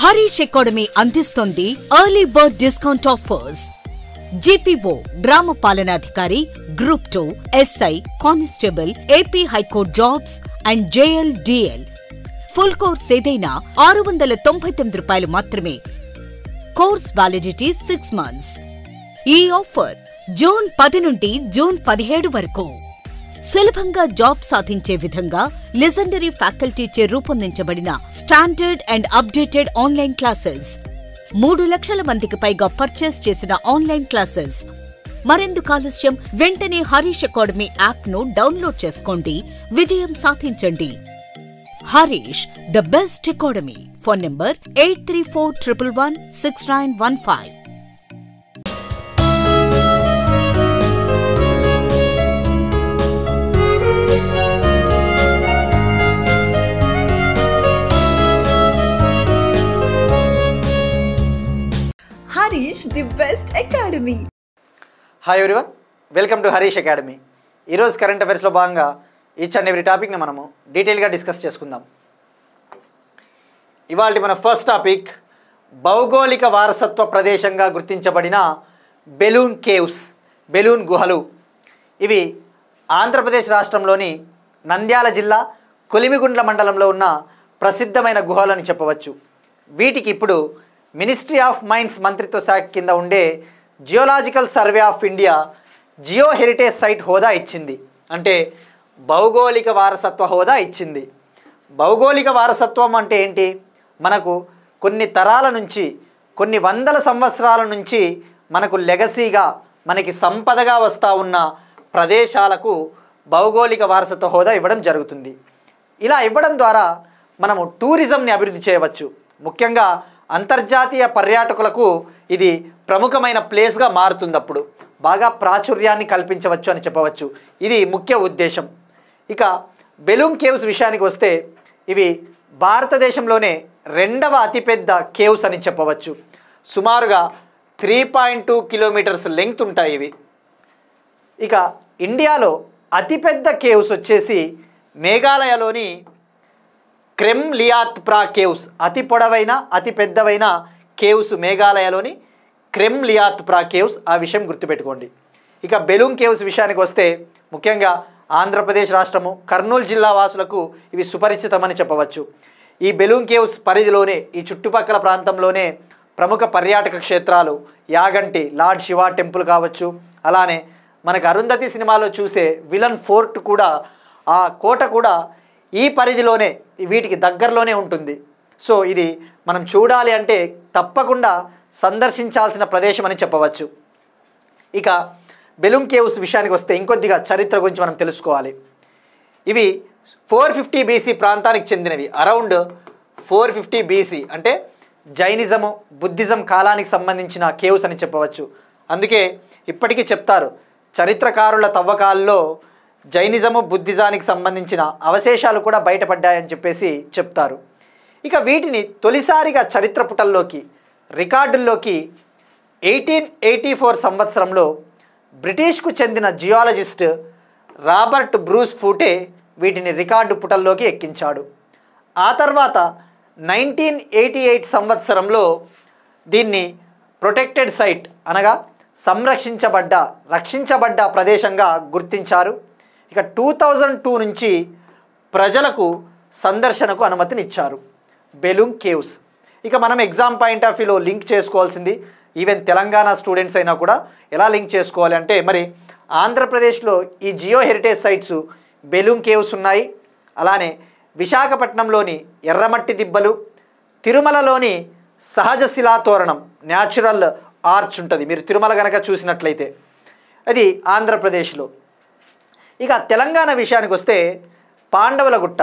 Harish academy అందిస్తోంది early bird discount offers. GPO గ్రామ పాలనాధికారి, group 2, SI, constable, AP high court jobs and JLDL. Full course ఏదైనా ₹699 మాత్రమే. Course validity 6 months. ఈ offer June 10 నుండి జూన్ 17 వరకు. సులభంగా జాబ్ సాధించే విధంగా లెజెండరీ ఫ్యాకల్టీచే రూపొందించబడిన standard and updated online classes. 3 లక్షల మందికి పైగా పర్చేస్ చేసిన ఆన్లైన్ క్లాసెస్. మరెందుకు ఆలస్యం? వెంటనే హరీష్ అకాడమీ యాప్ను డౌన్లోడ్ చేసుకోండి, విజయం సాధించండి. Harish, the best academy. Phone number 8341116915. Harish, the best academy. Hi everyone, welcome to Harish academy. ఈరోజు కరెంట్ అఫైర్స్లో భాగంగా ఈచ్ అండ్ ఎవ్రీ టాపిక్ని మనము డీటెయిల్గా డిస్కస్ చేసుకుందాం. ఇవాళ మన ఫస్ట్ టాపిక్ భౌగోళిక వారసత్వ ప్రదేశంగా గుర్తించబడిన బెలూన్ కేవ్స్, బెలూన్ గుహలు. ఇవి ఆంధ్రప్రదేశ్ రాష్ట్రంలోని నంద్యాల జిల్లా కొలిమిగుండ్ల మండలంలో ఉన్న ప్రసిద్ధమైన గుహలని చెప్పవచ్చు. వీటికి ఇప్పుడు మినిస్ట్రీ ఆఫ్ మైన్స్ మంత్రిత్వ శాఖ కింద ఉండే Geological survey of India geo heritage site హోదా ఇచ్చింది. అంటే భౌగోళిక వారసత్వ హోదా ఇచ్చింది. భౌగోళిక వారసత్వం అంటే ఏంటి? మనకు కొన్ని తరాల నుంచి, కొన్ని వందల సంవత్సరాల నుంచి మనకు లెగసీగా, మనకి సంపదగా వస్తూ ఉన్న ప్రదేశాలకు భౌగోళిక వారసత్వ హోదా ఇవ్వడం జరుగుతుంది. ఇలా ఇవ్వడం ద్వారా మనము టూరిజంని అభివృద్ధి చేయవచ్చు. ముఖ్యంగా అంతర్జాతీయ పర్యాటకులకు ఇది ప్రముఖమైన ప్లేస్గా మారుతుంది. అప్పుడు బాగా ప్రాచుర్యాన్ని కల్పించవచ్చు అని చెప్పవచ్చు. ఇది ముఖ్య ఉద్దేశం. ఇక బెలూన్ కేవ్స్ విషయానికి వస్తే ఇవి భారతదేశంలోనే 2వ అతిపెద్ద కేవ్స్ అని చెప్పవచ్చు. సుమారుగా 3.2 kilometers లెంగ్త్ ఉంటాయి ఇవి. ఇక ఇండియాలో అతిపెద్ద కేవ్స్ వచ్చేసి మేఘాలయలోని క్రెమ్లియాత్ప్రా కేవ్స్. అతి పొడవైన, అతి పెద్దవైన కేవ్స్ మేఘాలయలోని క్రెమ్లియాత్ప్రా కేవ్స్. ఆ విషయం గుర్తుపెట్టుకోండి. ఇక బెలూన్ కేవ్స్ విషయానికి వస్తే ముఖ్యంగా ఆంధ్రప్రదేశ్ రాష్ట్రము కర్నూలు జిల్లా వాసులకు ఇవి సుపరిచితమని చెప్పవచ్చు. ఈ బెలూన్ కేవ్స్ పరిధిలోనే, ఈ చుట్టుపక్కల ప్రాంతంలోనే ప్రముఖ పర్యాటక క్షేత్రాలు యాగంటి లార్డ్ శివ టెంపుల్ కావచ్చు. అలానే మనకు అరుంధతి సినిమాలో చూసే విలన్ ఫోర్ట్ కూడా, ఆ కోట కూడా ఈ పరిధిలోనే, వీటికి దగ్గరలోనే ఉంటుంది. సో ఇది మనం చూడాలి అంటే తప్పకుండా సందర్శించాల్సిన ప్రదేశం అని చెప్పవచ్చు. ఇక బెలూన్ కేవ్స్ విషయానికి వస్తే ఇంకొద్దిగా చరిత్ర గురించి మనం తెలుసుకోవాలి. ఇవి 450 BC ప్రాంతానికి చెందినవి. అరౌండ్ 450 BC అంటే జైనిజము, బుద్ధిజం కాలానికి సంబంధించిన కేవ్స్ అని చెప్పవచ్చు. అందుకే ఇప్పటికీ చెప్తారు, చరిత్రకారుల తవ్వకాల్లో జైనిజము, బుద్ధిజానికి సంబంధించిన అవశేషాలు కూడా బయటపడ్డాయని చెప్పేసి చెప్తారు. ఇక వీటిని తొలిసారిగా చరిత్ర పుటల్లోకి, రికార్డుల్లోకి 1884 సంవత్సరంలో బ్రిటిష్కు చెందిన జియాలజిస్ట్ రాబర్ట్ బ్రూస్ ఫూటే వీటిని రికార్డు పుటల్లోకి ఎక్కించాడు. ఆ తర్వాత 1988 సంవత్సరంలో దీన్ని ప్రొటెక్టెడ్ సైట్ అనగా రక్షించబడ్డ ప్రదేశంగా గుర్తించారు. ఇక 2002 నుంచి ప్రజలకు సందర్శనకు అనుమతినిచ్చారు బెలూన్ కేవ్స్. ఇక మనం ఎగ్జామ్ పాయింట్ ఆఫ్ వ్యూలో లింక్ చేసుకోవాల్సింది, ఈవెన్ తెలంగాణ స్టూడెంట్స్ అయినా కూడా ఎలా లింక్ చేసుకోవాలి అంటే, మరి ఆంధ్రప్రదేశ్లో ఈ geo heritage sites Belum caves ఉన్నాయి. అలానే విశాఖపట్నంలోని ఎర్రమట్టి దిబ్బలు, తిరుమలలోని సహజ శిలాతోరణం, న్యాచురల్ ఆర్చ్ ఉంటుంది. మీరు తిరుమల కనుక చూసినట్లయితే అది ఆంధ్రప్రదేశ్లో. ఇక తెలంగాణ విషయానికి వస్తే పాండవుల గుట్ట.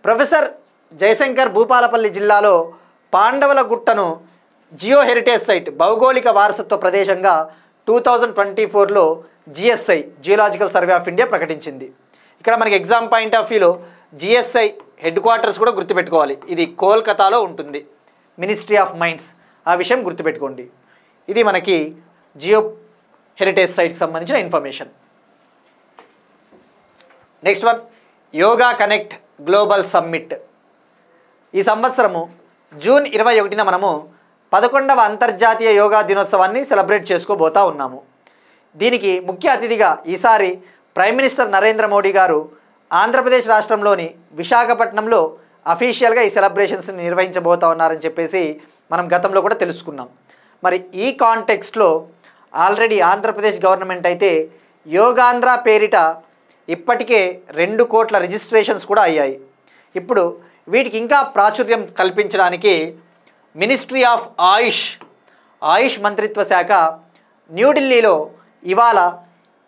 ప్రొఫెసర్ జయశంకర్ భూపాలపల్లి జిల్లాలో పాండవుల గుట్టను జియో హెరిటేజ్ సైట్, భౌగోళిక వారసత్వ ప్రదేశంగా 2024లో GSI, geological survey of India ప్రకటించింది. ఇక్కడ మనకి ఎగ్జామ్ పాయింట్ ఆఫ్ వ్యూలో జిఎస్ఐ హెడ్ క్వార్టర్స్ కూడా గుర్తుపెట్టుకోవాలి. ఇది కోల్కతాలో ఉంటుంది, మినిస్ట్రీ ఆఫ్ మైన్స్. ఆ విషయం గుర్తుపెట్టుకోండి. ఇది మనకి జియో హెరిటేజ్ సైట్కి సంబంధించిన information. Next one, yoga connect global summit. ఈ సంవత్సరము జూన్ 21న మనము 11వ అంతర్జాతీయ యోగా దినోత్సవాన్ని సెలబ్రేట్ చేసుకోబోతా ఉన్నాము. దీనికి ముఖ్య అతిథిగా ఈసారి ప్రైమ్ మినిస్టర్ నరేంద్ర మోడీ గారు ఆంధ్రప్రదేశ్ రాష్ట్రంలోని విశాఖపట్నంలో అఫీషియల్గా ఈ సెలబ్రేషన్స్ని నిర్వహించబోతా ఉన్నారని చెప్పేసి మనం గతంలో కూడా తెలుసుకున్నాం. మరి ఈ కాంటెక్స్ట్లో ఆల్రెడీ ఆంధ్రప్రదేశ్ గవర్నమెంట్ అయితే యోగాంధ్ర పేరిట ఇప్పటికే 2 కోట్ల రిజిస్ట్రేషన్స్ కూడా అయ్యాయి. ఇప్పుడు వీటికి ఇంకా ప్రాచుర్యం కల్పించడానికి మినిస్ట్రీ ఆఫ్ ఆయుష్ మంత్రిత్వ శాఖ న్యూఢిల్లీలో ఇవాళ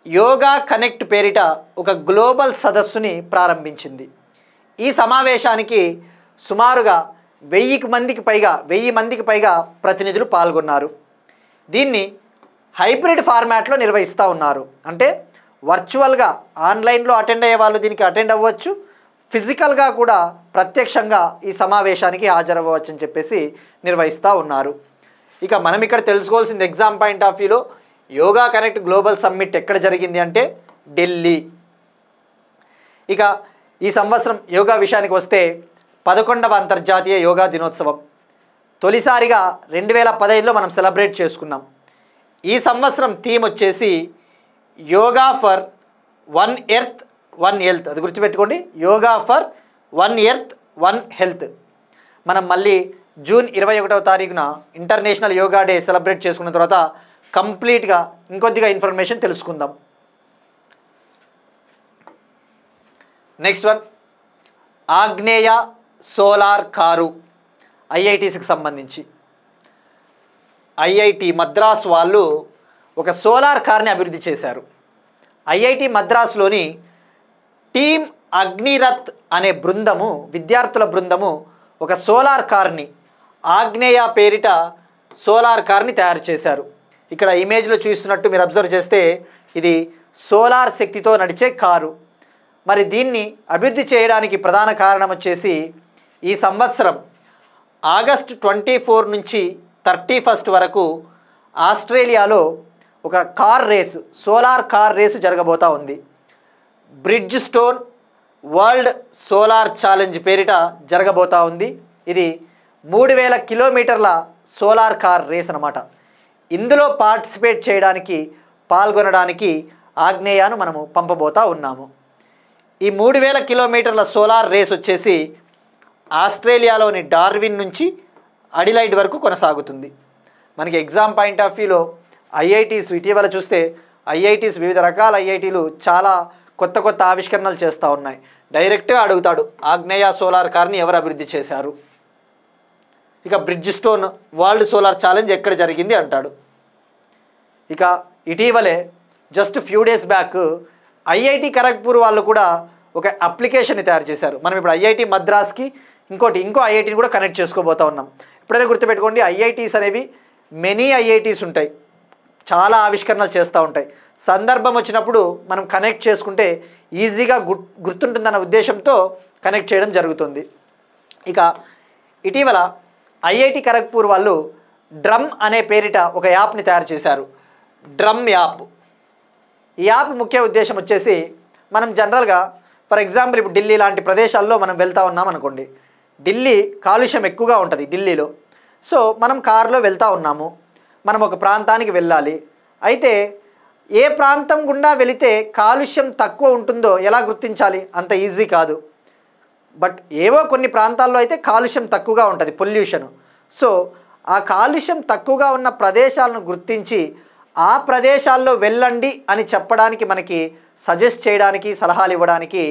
యోగా కనెక్ట్ పేరిట ఒక గ్లోబల్ సదస్సుని ప్రారంభించింది. ఈ సమావేశానికి సుమారుగా 1000 మందికి పైగా ప్రతినిధులు పాల్గొన్నారు. దీన్ని హైబ్రిడ్ ఫార్మాట్లో నిర్వహిస్తూ ఉన్నారు. అంటే వర్చువల్గా ఆన్లైన్లో అటెండ్ అయ్యే వాళ్ళు దీనికి అటెండ్ అవ్వచ్చు, ఫిజికల్గా కూడా ప్రత్యక్షంగా ఈ సమావేశానికి హాజరవ్వచ్చు అని చెప్పేసి నిర్వహిస్తూ ఉన్నారు. ఇక మనం ఇక్కడ తెలుసుకోవాల్సింది ఎగ్జామ్ పాయింట్ ఆఫ్ వ్యూలో యోగా కనెక్ట్ గ్లోబల్ సమ్మిట్ ఎక్కడ జరిగింది అంటే ఢిల్లీ. ఇక ఈ సంవత్సరం యోగా విషయానికి వస్తే 11వ అంతర్జాతీయ యోగా దినోత్సవం తొలిసారిగా 2015లో మనం సెలబ్రేట్ చేసుకున్నాం. ఈ సంవత్సరం థీమ్ వచ్చేసి యోగా ఫర్ 1 ఎర్త్ 1 హెల్త్. అది గుర్తుపెట్టుకోండి, యోగా ఫర్ 1 ఎర్త్ 1 హెల్త్. మనం మళ్ళీ జూన్ 21వ తారీఖున ఇంటర్నేషనల్ యోగా డే సెలబ్రేట్ చేసుకున్న తర్వాత కంప్లీట్గా ఇంకొద్దిగా ఇన్ఫర్మేషన్ తెలుసుకుందాం. నెక్స్ట్ వన్, ఆగ్నేయ సోలార్ కారు ఐఐటీస్కి సంబంధించి. ఐఐటి మద్రాస్ వాళ్ళు ఒక సోలార్ కార్ని అభివృద్ధి చేశారు. ఐఐటి మద్రాసులోని టీమ్ అగ్నిరథ్ అనే విద్యార్థుల బృందము ఒక సోలార్ కార్ని ఆగ్నేయ పేరిట సోలార్ కార్ని తయారు చేశారు. ఇక్కడ ఇమేజ్లో చూస్తున్నట్టు మీరు అబ్జర్వ్ చేస్తే ఇది సోలార్ శక్తితో నడిచే కారు. మరి దీన్ని అభివృద్ధి చేయడానికి ప్రధాన కారణం వచ్చేసి ఈ సంవత్సరం ఆగస్టు 24 నుంచి 31 వరకు ఆస్ట్రేలియాలో ఒక సోలార్ కార్ రేసు జరగబోతూ ఉంది. Bridge stone world solar challenge పేరిట జరగబోతూ ఉంది. ఇది 3000 కిలోమీటర్ల సోలార్ కార్ రేస్ అన్నమాట. ఇందులో పార్టిసిపేట్ చేయడానికి పాల్గొనడానికి ఆగ్నేయాను మనము పంపబోతూ ఉన్నాము. ఈ 3000 కిలోమీటర్ల సోలార్ రేస్ వచ్చేసి ఆస్ట్రేలియాలోని డార్విన్ నుంచి అడిలైడ్ వరకు కొనసాగుతుంది. మనకి ఎగ్జామ్ పాయింట్ ఆఫ్ వ్యూలో ఐఐటీస్ ఇటీవల చూస్తే ఐఐటీస్ వివిధ రకాల ఐఐటీలు చాలా కొత్త ఆవిష్కరణలు చేస్తూ ఉన్నాయి. డైరెక్ట్గా అడుగుతాడు, ఆగ్నేయ సోలార్ కార్ని ఎవరు అభివృద్ధి చేశారు, ఇక bridge stone world solar challenge ఎక్కడ జరిగింది అంటాడు. ఇక ఇటీవలే just few days back IIT Kharagpur వాళ్ళు కూడా ఒక అప్లికేషన్ని తయారు చేశారు. మనం ఇప్పుడు ఐఐటి మద్రాస్కి ఇంకో ఐఐటిని కూడా కనెక్ట్ చేసుకోబోతూ ఉన్నాం. ఇప్పుడైనా గుర్తుపెట్టుకోండి, ఐఐటీస్ అనేవి మెనీ ఐఐటీస్ ఉంటాయి, చాలా ఆవిష్కరణలు చేస్తూ ఉంటాయి. సందర్భం వచ్చినప్పుడు మనం కనెక్ట్ చేసుకుంటే ఈజీగా గుర్తుంటుందన్న ఉద్దేశంతో కనెక్ట్ చేయడం జరుగుతుంది. ఇక ఇటీవల ఐఐటి ఖరగ్పూర్ వాళ్ళు డ్రమ్ అనే పేరిట ఒక యాప్ని తయారు చేశారు. Drum app. ఈ యాప్ ముఖ్య ఉద్దేశం వచ్చేసి మనం జనరల్గా ఫర్ ఎగ్జాంపుల్ ఇప్పుడు ఢిల్లీ లాంటి ప్రదేశాల్లో మనం వెళ్తూ ఉన్నాం అనుకోండి, ఢిల్లీ కాలుష్యం ఎక్కువగా ఉంటుంది ఢిల్లీలో. సో మనం కారులో వెళ్తూ ఉన్నాము, మనం ఒక ప్రాంతానికి వెళ్ళాలి. అయితే ఏ ప్రాంతం గుండా వెళితే కాలుష్యం తక్కువ ఉంటుందో ఎలా గుర్తించాలి? అంత ఈజీ కాదు. బట్ ఏవో కొన్ని ప్రాంతాల్లో అయితే కాలుష్యం తక్కువగా ఉంటుంది, పొల్యూషన్. సో ఆ కాలుష్యం తక్కువగా ఉన్న ప్రదేశాలను గుర్తించి ఆ ప్రదేశాల్లో వెళ్ళండి అని చెప్పడానికి, మనకి సజెస్ట్ చేయడానికి, సలహాలు ఇవ్వడానికి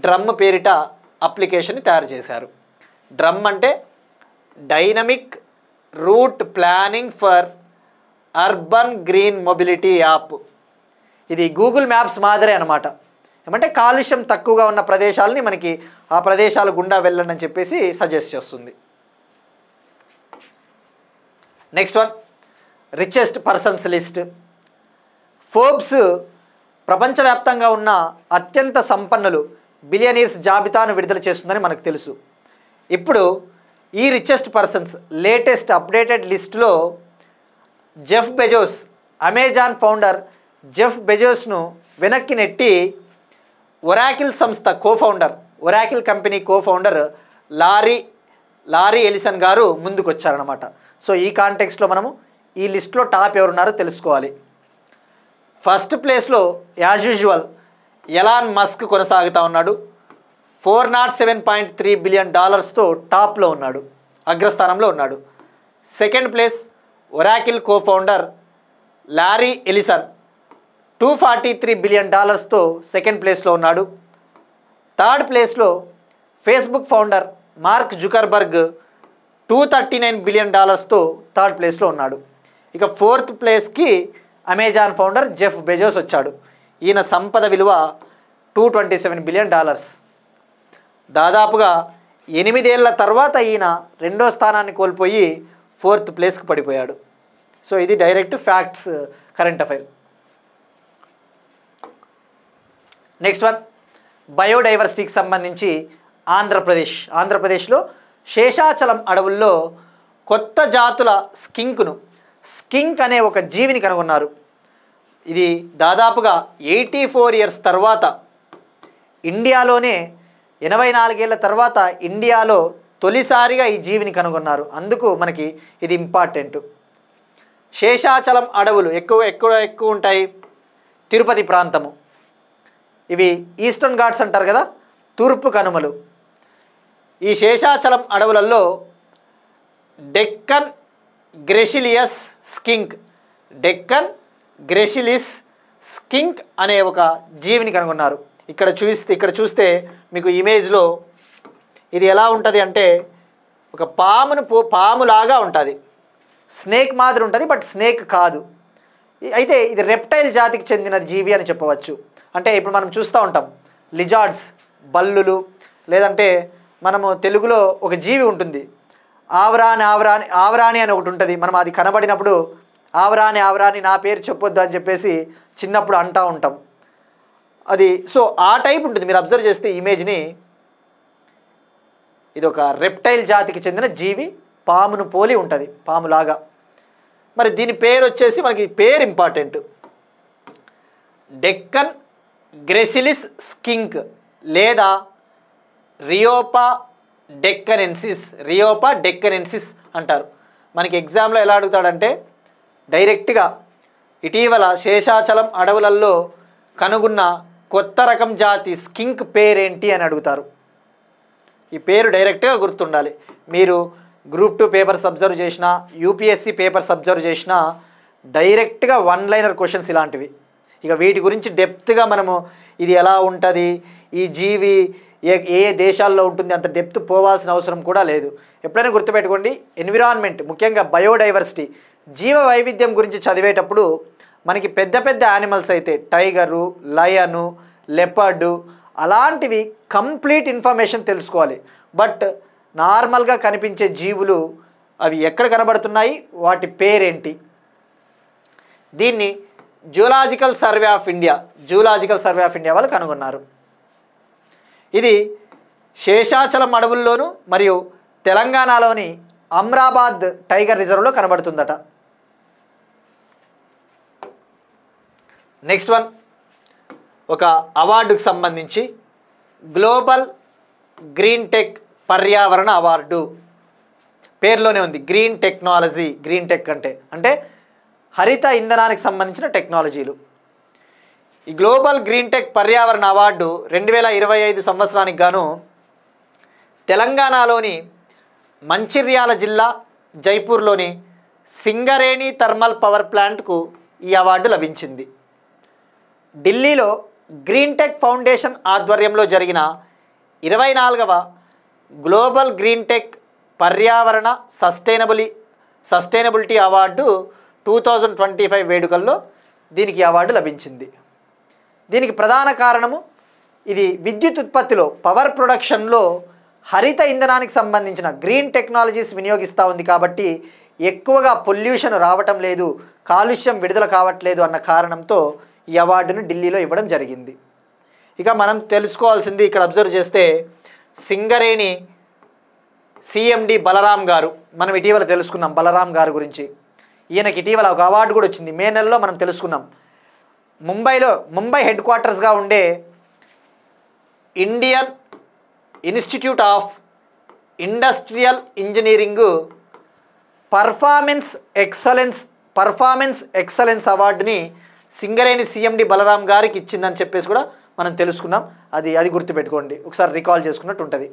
డ్రమ్ పేరిట అప్లికేషన్ తయారు చేశారు. డ్రమ్ అంటే dynamic route planning for urban green mobility app. ఇది గూగుల్ మ్యాప్స్ మాదిరే అనమాట. ఏమంటే కాలుష్యం తక్కువగా ఉన్న ప్రదేశాలని మనకి ఆ ప్రదేశాల గుండా వెళ్ళండి అని చెప్పేసి సజెస్ట్ చేస్తుంది. Next one, richest persons list. Forbes ప్రపంచవ్యాప్తంగా ఉన్న అత్యంత సంపన్నులు బిలియనీర్స్ జాబితాను విడుదల చేస్తుందని మనకు తెలుసు. ఇప్పుడు ఈ రిచెస్ట్ పర్సన్స్ లేటెస్ట్ అప్డేటెడ్ లిస్టులో Jeff Bezos, Amazon founder Jeff బెజోస్ను వెనక్కి నెట్టి ఒరాకిల్ సంస్థ Oracle company cofounder Larry Larry Ellison గారు ముందుకు వచ్చారనమాట. సో ఈ కాంటెక్స్ట్లో మనము ఈ లిస్ట్లో టాప్ ఎవరున్నారో తెలుసుకోవాలి. ఫస్ట్ ప్లేస్లో యాజ్ యూజువల్ ఎలాన్ మస్క్ కొనసాగుతూ ఉన్నాడు. $407.3 బిలియన్ టాప్లో ఉన్నాడు, అగ్రస్థానంలో ఉన్నాడు. Second place Oracle cofounder Larry Ellison $243 billion second ప్లేస్లో ఉన్నాడు. థర్డ్ ప్లేస్లో Facebook founder Mark Zuckerberg $239 billion third ప్లేస్లో ఉన్నాడు. ఇక ఫోర్త్ ప్లేస్కి అమెజాన్ ఫౌండర్ జెఫ్ బెజోస్ వచ్చాడు. ఈయన సంపద విలువ $227 బిలియన్. దాదాపుగా 8 ఏళ్ల తర్వాత ఈయన రెండో స్థానాన్ని కోల్పోయి ఫోర్త్ ప్లేస్కి పడిపోయాడు. సో ఇది direct facts, current affair. Next one, బయోడైవర్సిటీకి సంబంధించి ఆంధ్రప్రదేశ్లో శేషాచలం అడవుల్లో కొత్త జాతుల స్కింక్ అనే ఒక జీవిని కనుగొన్నారు. ఇది దాదాపుగా 84 ఇయర్స్ తర్వాత ఇండియాలోనే 84 ఏళ్ల తర్వాత ఇండియాలో తొలిసారిగా ఈ జీవిని కనుగొన్నారు. అందుకు మనకి ఇది ఇంపార్టెంట్. శేషాచలం అడవులు ఎక్కువ ఉంటాయి తిరుపతి ప్రాంతము. ఇవి ఈస్టర్న్ ఘాట్స్ అంటారు కదా, తూర్పు కనుమలు. ఈ శేషాచలం అడవులలో డెక్కన్ గ్రెసిలియస్ స్కింక్ అనే ఒక జీవిని కనుగొన్నారు. ఇక్కడ చూస్తే మీకు ఇమేజ్లో ఇది ఎలా ఉంటుంది అంటే ఒక పాములాగా ఉంటుంది, స్నేక్ మాదిరి ఉంటుంది, బట్ స్నేక్ కాదు. అయితే ఇది రెప్టైల్ జాతికి చెందిన జీవి అని చెప్పవచ్చు. అంటే ఇప్పుడు మనం చూస్తూ ఉంటాం లిజార్డ్స్, బల్లులు, లేదంటే మనము తెలుగులో ఒక జీవి ఉంటుంది ఆవరాణి అని ఒకటి ఉంటుంది. మనం అది కనబడినప్పుడు ఆవరాణి నా పేరు చెప్పొద్దు అని చెప్పేసి చిన్నప్పుడు అంటూ ఉంటాం. అది సో ఆ టైప్ ఉంటుంది. మీరు అబ్జర్వ్ చేస్తే ఇమేజ్ని, ఇది ఒక రెప్టైల్ జాతికి చెందిన జీవి, పామును పోలి ఉంటుంది, పాములాగా. మరి దీని పేరు వచ్చేసి మనకి పేరు ఇంపార్టెంట్, డెక్కన్ గ్రెసిలిస్ స్కింక్ లేదా రియోపా డెక్కనెన్సిస్ అంటారు. మనకి ఎగ్జామ్లో ఎలా అడుగుతాడంటే డైరెక్ట్గా ఇటీవల శేషాచలం అడవులలో కనుగొన్న కొత్త రకం జాతి స్కింక్ పేరేంటి అని అడుగుతారు. ఈ పేరు డైరెక్ట్గా గుర్తుండాలి. మీరు గ్రూప్ 2 పేపర్స్ అబ్జర్వ్ చేసినా, యూపీఎస్సీ పేపర్స్ అబ్జర్వ్ చేసినా డైరెక్ట్గా 1-లైనర్ క్వశ్చన్స్ ఇలాంటివి. ఇక వీటి గురించి డెప్త్గా మనము ఇది ఎలా ఉంటుంది, ఈ జీవి ఏ దేశాల్లో ఉంటుంది, అంత డెప్త్ పోవాల్సిన అవసరం కూడా లేదు. ఎప్పుడైనా గుర్తుపెట్టుకోండి, ఎన్విరాన్మెంట్, ముఖ్యంగా బయోడైవర్సిటీ, జీవ వైవిధ్యం గురించి చదివేటప్పుడు మనకి పెద్ద యానిమల్స్ అయితే టైగరు, లయను, లెపర్డు అలాంటివి కంప్లీట్ ఇన్ఫర్మేషన్ తెలుసుకోవాలి. బట్ నార్మల్గా కనిపించే జీవులు అవి ఎక్కడ కనబడుతున్నాయి, వాటి పేరేంటి, దీన్ని జూలాజికల్ సర్వే ఆఫ్ ఇండియా వాళ్ళు కనుగొన్నారు. ఇది శేషాచలం అడవుల్లోనూ మరియు తెలంగాణలోని అమ్రాబాద్ టైగర్ రిజర్వ్లో కనబడుతుందట. నెక్స్ట్ వన్, ఒక అవార్డుకు సంబంధించి గ్లోబల్ గ్రీన్ టెక్ పర్యావరణ అవార్డు. పేరులోనే ఉంది గ్రీన్ టెక్నాలజీ. గ్రీన్ టెక్ అంటే హరిత ఇంధనానికి సంబంధించిన టెక్నాలజీలు. ఈ గ్లోబల్ గ్రీన్ టెక్ పర్యావరణ అవార్డు 2025 సంవత్సరానికి గాను తెలంగాణలోని మంచిర్యాల జిల్లా జైపూర్లోని సింగరేణి థర్మల్ పవర్ ప్లాంట్కు ఈ అవార్డు లభించింది. ఢిల్లీలో గ్రీన్ టెక్ ఫౌండేషన్ ఆధ్వర్యంలో జరిగిన 24వ గ్లోబల్ గ్రీన్ టెక్ పర్యావరణ సస్టైనబిలిటీ అవార్డు 2025 వేడుకల్లో దీనికి అవార్డు లభించింది. దీనికి ప్రధాన కారణము ఇది విద్యుత్ ఉత్పత్తిలో, పవర్ ప్రొడక్షన్లో హరిత ఇంధనానికి సంబంధించిన గ్రీన్ టెక్నాలజీస్ వినియోగిస్తూ ఉంది కాబట్టి ఎక్కువగా పొల్యూషన్ రావటం లేదు, కాలుష్యం విడుదల కావట్లేదు అన్న కారణంతో ఈ అవార్డును ఢిల్లీలో ఇవ్వడం జరిగింది. ఇక మనం తెలుసుకోవాల్సింది ఇక్కడ అబ్జర్వ్ చేస్తే సింగరేణి సిఎండి బలరాం గారు, మనం ఇటీవల తెలుసుకున్నాం బలరాం గారి గురించి. ఈయనకి ఇటీవల ఒక అవార్డు కూడా వచ్చింది, మే నెలలో మనం తెలుసుకున్నాం. ముంబై హెడ్ క్వార్టర్స్గా ఉండే Indian institute of industrial engineering performance excellence అవార్డుని సింగరేణి సిఎండి బలరాం గారికి ఇచ్చిందని చెప్పేసి కూడా మనం తెలుసుకున్నాం. అది గుర్తుపెట్టుకోండి, ఒకసారి రికాల్ చేసుకున్నట్టు ఉంటుంది.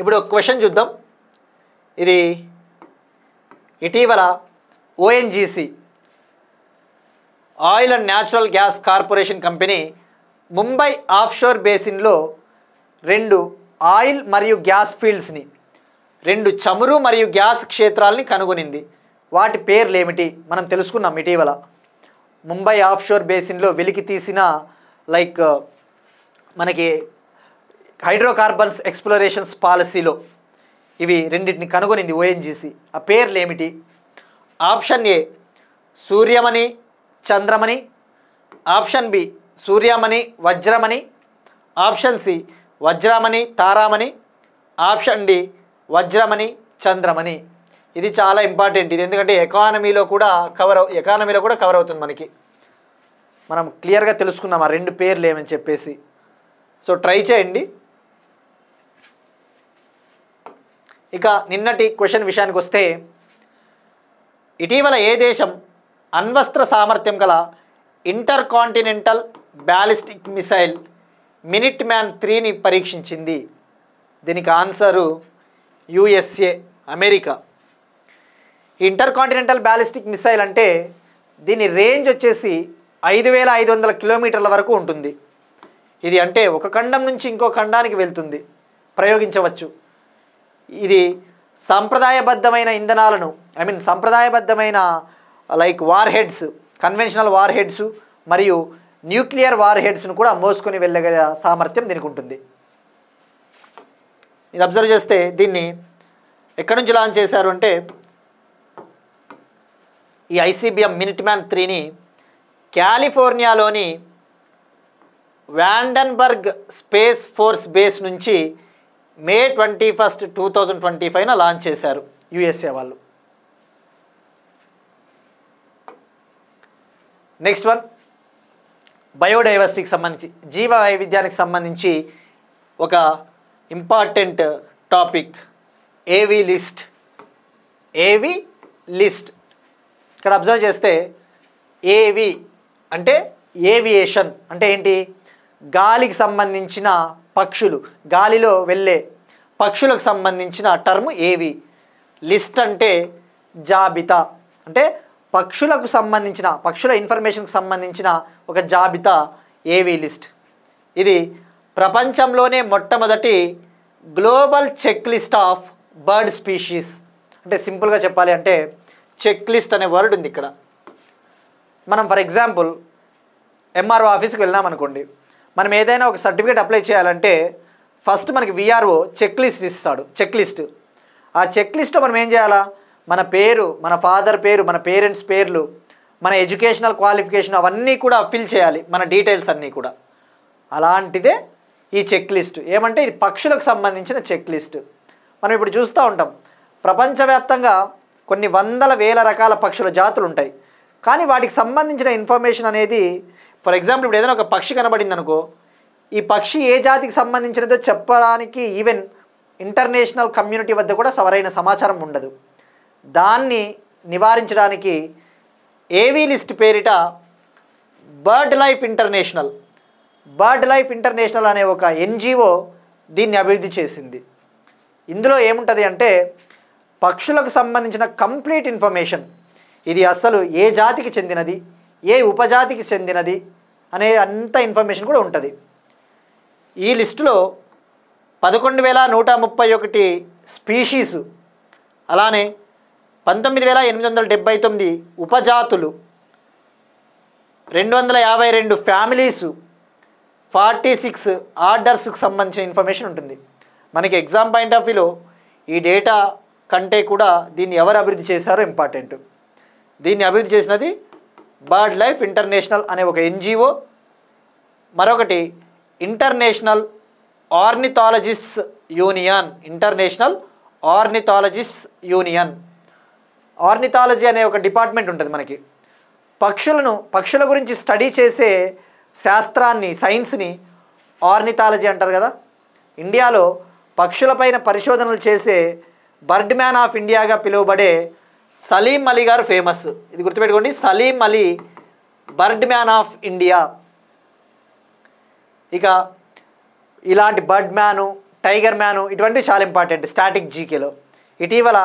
ఇప్పుడు ఒక క్వశ్చన్ చూద్దాం. ఇది ఇటీవల ONGC oil and natural gas corporation company Mumbai offshore బేసిన్లో 2 ఆయిల్ మరియు గ్యాస్ ఫీల్డ్స్ని, 2 చమురు మరియు గ్యాస్ క్షేత్రాలని కనుగొనింది. వాటి పేర్లు ఏమిటి మనం తెలుసుకున్నాం. ఇటీవల ముంబై ఆఫ్షోర్ బేసిన్లో వెలికి తీసిన మనకి హైడ్రోకార్బన్స్ ఎక్స్ప్లోరేషన్స్ పాలసీలో ఇవి రెండింటిని కనుగొనింది ఓఎన్జీసీ. ఆ పేర్లు ఏమిటి? Option A Suryamani Chandramani, option B Suryamani Vajramani, option C Vajramani Taramani, option D Vajramani Chandramani. ఇది చాలా ఇంపార్టెంట్. ఇది ఎందుకంటే ఎకానమీలో కూడా కవర్ అవుతుంది. మనం క్లియర్గా తెలుసుకున్నాం ఆ 2 పేర్లు ఏమని చెప్పేసి. సో ట్రై చేయండి. ఇక నిన్నటి క్వశ్చన్ విషయానికి వస్తే, ఇటీవల ఏ దేశం అణ్వస్త్ర సామర్థ్యం గల intercontinental ballistic missile Minuteman 3ని పరీక్షించింది? దీనికి ఆన్సరు యుఎస్ఏ, అమెరికా. ఈ ఇంటర్ కాంటినెంటల్ బ్యాలిస్టిక్ మిసైల్ అంటే దీని రేంజ్ వచ్చేసి 5500 కిలోమీటర్ల వరకు ఉంటుంది. ఇది అంటే ఒక ఖండం నుంచి ఇంకో ఖండానికి వెళ్తుంది, ప్రయోగించవచ్చు. ఇది సంప్రదాయబద్ధమైన ఇంధనాలను సంప్రదాయబద్ధమైన warheads, conventional warheads మరియు న్యూక్లియర్ వార్ హెడ్స్ను కూడా మోసుకొని వెళ్ళగల సామర్థ్యం దీనికి ఉంటుంది. ఇది అబ్జర్వ్ చేస్తే దీన్ని ఎక్కడి నుంచి లాంచ్ చేశారు అంటే, ఈ ఐసీబీఎం మినిట్ మ్యాన్ 3ని కాలిఫోర్నియాలోని వ్యాండన్బర్గ్ స్పేస్ ఫోర్స్ బేస్ నుంచి మే 21, 2025 లాంచ్ చేశారు యుఎస్ఏ వాళ్ళు. నెక్స్ట్ వన్, బయోడైవర్సిటీకి సంబంధించి, జీవ వైవిధ్యానికి సంబంధించి ఒక ఇంపార్టెంట్ టాపిక్ ఏవి లిస్ట్. ఇక్కడ అబ్జర్వ్ చేస్తే ఏవి అంటే ఏవియేషన్ అంటే ఏంటి? గాలికి సంబంధించిన పక్షులు, గాలిలో వెళ్ళే పక్షులకు సంబంధించిన టర్మ్ ఏవి. లిస్ట్ అంటే జాబితా, అంటే పక్షులకు సంబంధించిన, పక్షుల ఇన్ఫర్మేషన్కి సంబంధించిన ఒక జాబితా ఏవి లిస్ట్. ఇది ప్రపంచంలోనే మొట్టమొదటి global check list of bird species. అంటే సింపుల్గా చెప్పాలి అంటే చెక్ లిస్ట్ అనే వర్డ్ ఉంది ఇక్కడ. మనం ఫర్ ఎగ్జాంపుల్ ఎంఆర్ఓ ఆఫీస్కి వెళ్ళినాం అనుకోండి, మనం ఏదైనా ఒక సర్టిఫికేట్ అప్లై చేయాలంటే ఫస్ట్ మనకి విఆర్ఓ చెక్ లిస్ట్ ఇస్తాడు. చెక్ లిస్ట్, ఆ చెక్ లిస్ట్లో మనం ఏం చేయాలా? మన పేరు, మన ఫాదర్ పేరు, మన పేరెంట్స్ పేర్లు, మన ఎడ్యుకేషనల్ క్వాలిఫికేషన్ అవన్నీ కూడా ఫిల్ చేయాలి, మన డీటెయిల్స్ అన్నీ కూడా. అలాంటిదే ఈ చెక్ లిస్ట్. ఏమంటే ఇది పక్షులకు సంబంధించిన చెక్ లిస్ట్. మనం ఇప్పుడు చూస్తూ ఉంటాం, ప్రపంచవ్యాప్తంగా కొన్ని వందల వేల రకాల పక్షుల జాతులు ఉంటాయి. కానీ వాటికి సంబంధించిన ఇన్ఫర్మేషన్ అనేది, ఫర్ ఎగ్జాంపుల్ ఇప్పుడు ఏదైనా ఒక పక్షి కనబడింది అనుకో, ఈ పక్షి ఏ జాతికి సంబంధించినదో చెప్పడానికి ఈవెన్ ఇంటర్నేషనల్ కమ్యూనిటీ వద్ద కూడా సరైన సమాచారం ఉండదు. దాన్ని నివారించడానికి ఏవీ లిస్ట్ పేరిట బర్డ్ లైఫ్ ఇంటర్నేషనల్ అనే ఒక ఎన్జిఓ దీన్ని అభివృద్ధి చేసింది. ఇందులో ఏముంటుంది అంటే పక్షులకు సంబంధించిన కంప్లీట్ ఇన్ఫర్మేషన్, ఇది అసలు ఏ జాతికి చెందినది, ఏ ఉపజాతికి చెందినది అనే అంత ఇన్ఫర్మేషన్ కూడా ఉంటుంది. ఈ లిస్టులో 11,131 స్పీషీసు, అలానే 19,879 ఉపజాతులు, 252 ఫ్యామిలీసు, 46 ఆర్డర్స్కి సంబంధించిన ఇన్ఫర్మేషన్ ఉంటుంది. మనకి ఎగ్జామ్ పాయింట్ ఆఫ్ వ్యూలో ఈ డేటా కంటే కూడా దీన్ని ఎవరు అభివృద్ధి చేశారో ఇంపార్టెంట్. దీన్ని అభివృద్ధి చేసినది బర్డ్ లైఫ్ ఇంటర్నేషనల్ అనే ఒక ఎన్జిఓ. మరొకటి ఇంటర్నేషనల్ ఆర్నిథాలజిస్ట్స్ యూనియన్. ఆర్నిథాలజీ అనే ఒక డిపార్ట్మెంట్ ఉంటుంది మనకి. పక్షుల గురించి స్టడీ చేసే శాస్త్రాన్ని, సైన్స్ని ఆర్నిథాలజీ అంటారు కదా. ఇండియాలో పక్షులపైన పరిశోధనలు చేసే బర్డ్ మ్యాన్ ఆఫ్ ఇండియాగా పిలువబడే సలీం అలీ గారు ఫేమస్. ఇది గుర్తుపెట్టుకోండి, Salim Ali bird man of India. ఇక ఇలాంటి బర్డ్ మ్యాను, టైగర్ మ్యాను ఇటువంటివి చాలా ఇంపార్టెంట్ స్టాటిక్ జీకేలో. ఇటీవల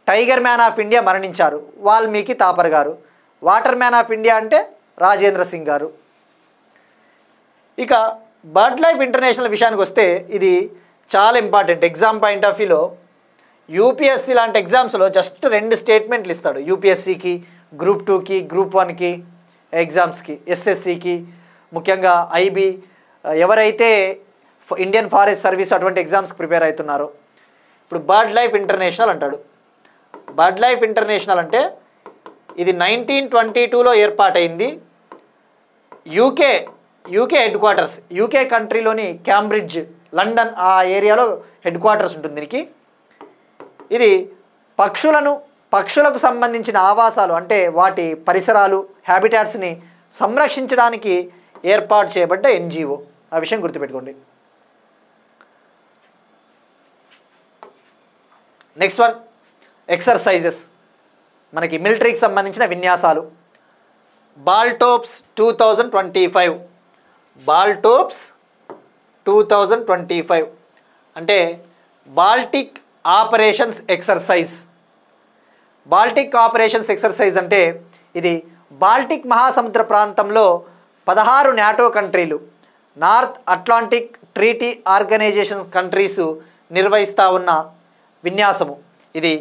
టైగర్ మ్యాన్ ఆఫ్ ఇండియా మరణించారు, వాల్మీకి తాపర్ గారు. వాటర్ మ్యాన్ ఆఫ్ ఇండియా అంటే రాజేంద్ర సింగ్ గారు. ఇక బర్డ్ లైఫ్ ఇంటర్నేషనల్ విషయానికి వస్తే ఇది చాలా ఇంపార్టెంట్ ఎగ్జామ్ పాయింట్ ఆఫ్ వ్యూలో. యూపీఎస్సీ లాంటి ఎగ్జామ్స్లో జస్ట్ 2 స్టేట్మెంట్లు ఇస్తాడు. యూపీఎస్సీకి, గ్రూప్ 2కి, గ్రూప్ 1కి ఎగ్జామ్స్కి, ఎస్ఎస్సికి, ముఖ్యంగా ఐబీ ఎవరైతే ఇండియన్ ఫారెస్ట్ సర్వీస్ అటువంటి ఎగ్జామ్స్కి ప్రిపేర్ అవుతున్నారో. ఇప్పుడు బర్డ్ లైఫ్ ఇంటర్నేషనల్ అంటాడు. బర్డ్ లైఫ్ ఇంటర్నేషనల్ అంటే ఇది 1922లో ఏర్పాటైంది. యూకే హెడ్ క్వార్టర్స్, యూకే కంట్రీలోని క్యాంబ్రిడ్జ్, లండన్ ఆ ఏరియాలో హెడ్ క్వార్టర్స్ ఉంటుంది దీనికి. ఇది పక్షులకు సంబంధించిన ఆవాసాలు అంటే వాటి పరిసరాలు, హ్యాబిటాట్స్ని సంరక్షించడానికి ఏర్పాటు చేయబడ్డ ఎన్జిఓ. ఆ విషయం గుర్తుపెట్టుకోండి. నెక్స్ట్ వన్ ఎక్సర్సైజెస్, మనకి మిలిటరీకి సంబంధించిన విన్యాసాలు. బాల్టోప్స్ 2025, బాల్టోప్స్ 2025 అంటే Baltic operations exercise. Baltic operations exercise అంటే ఇది బాల్టిక్ మహాసముద్ర ప్రాంతంలో 16 నాటో కంట్రీలు, North Atlantic Treaty Organization countries నిర్వహిస్తూ ఉన్న విన్యాసము. ఇది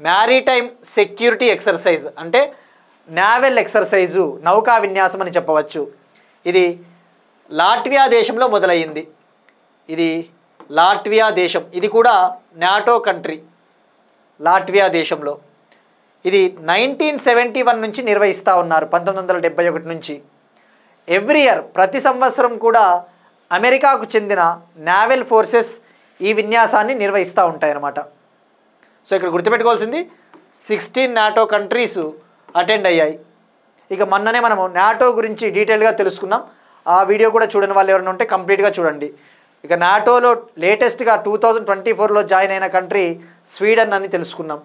మ్యారిటైమ్ సెక్యూరిటీ ఎక్సర్సైజ్ అంటే నావెల్ ఎక్సర్సైజు, నౌకా విన్యాసం అని చెప్పవచ్చు. ఇది లాట్వియా దేశంలో మొదలయ్యింది. ఇది లాట్వియా దేశం, ఇది కూడా నాటో కంట్రీ. లాట్వియా దేశంలో ఇది 1971 నుంచి నిర్వహిస్తూ ఉన్నారు, 1971 నుంచి. ఎవ్రీ ఇయర్ ప్రతి సంవత్సరం కూడా అమెరికాకు చెందిన నావెల్ ఫోర్సెస్ ఈ విన్యాసాన్ని నిర్వహిస్తూ ఉంటాయన్నమాట. సో ఇక్కడ గుర్తుపెట్టుకోవాల్సింది 16 నాటో కంట్రీస్ అటెండ్ అయ్యాయి. ఇక మొన్ననే మనము నాటో గురించి డీటెయిల్గా తెలుసుకున్నాం. ఆ వీడియో కూడా చూడని వాళ్ళు ఎవరైనా ఉంటే కంప్లీట్గా చూడండి. ఇక నాటోలో లేటెస్ట్గా 2024లో జాయిన్ అయిన కంట్రీ స్వీడన్ అని తెలుసుకున్నాం.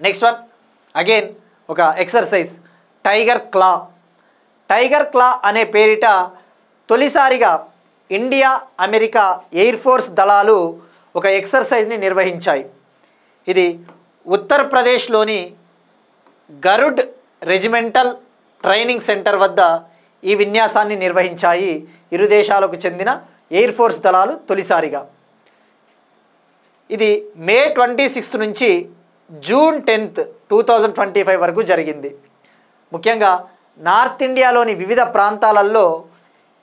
నెక్స్ట్ వన్ అగైన్ ఒక ఎక్సర్సైజ్, టైగర్ క్లా. టైగర్ క్లా అనే పేరిట తొలిసారిగా ఇండియా, అమెరికా ఎయిర్ ఫోర్స్ దళాలు ఒక ఎక్సర్సైజ్ని నిర్వహించాయి. ఇది ఉత్తరప్రదేశ్లోని గరుడ్ రెజిమెంటల్ ట్రైనింగ్ సెంటర్ వద్ద ఈ విన్యాసాన్ని నిర్వహించాయి ఇరు దేశాలకు చెందిన ఎయిర్ ఫోర్స్ దళాలు తొలిసారిగా. ఇది మే 26 నుంచి జూన్ 10, 2025 వరకు జరిగింది. ముఖ్యంగా నార్త్ ఇండియాలోని వివిధ ప్రాంతాలలో